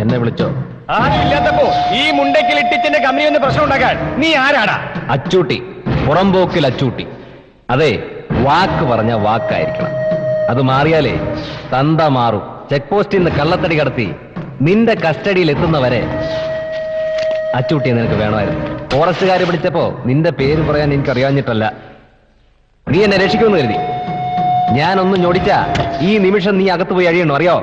എന്നെ വിളിച്ചോ? ആരുമില്ലാത്തപ്പോ ഈ മുണ്ടയ്ക്കിൽ ഇട്ടിച്ചിന്റെ കമ്പനി ഒന്ന് പ്രശ്നം ഉണ്ടാക്കാൻ നീ ആരാടാ? അച്ചൂട്ടി, പുറംപോക്കിൽ അച്ചൂട്ടി. അതെ, വാക്ക് പറഞ്ഞ വാക്കായിരിക്കണം. അത് മാറിയാലേ തന്ത മാറും. ചെക്ക് പോസ്റ്റിൽ നിന്ന് കള്ളത്തടി കടത്തി നിന്റെ കസ്റ്റഡിയിൽ എത്തുന്നവരെ അച്ചൂട്ടി നിനക്ക് വേണമായിരുന്നു. ഫോറസ്റ്റുകാർ പിടിച്ചപ്പോ നിന്റെ പേര് പറയാൻ എനിക്ക് അറിയാഞ്ഞിട്ടല്ല. നീ എന്നെ രക്ഷിക്കുമെന്ന് കരുതി. ഞാനൊന്നും ഞൊടിച്ച ഈ നിമിഷം നീ അകത്ത് പോയി അഴിയണോ അറിയോ?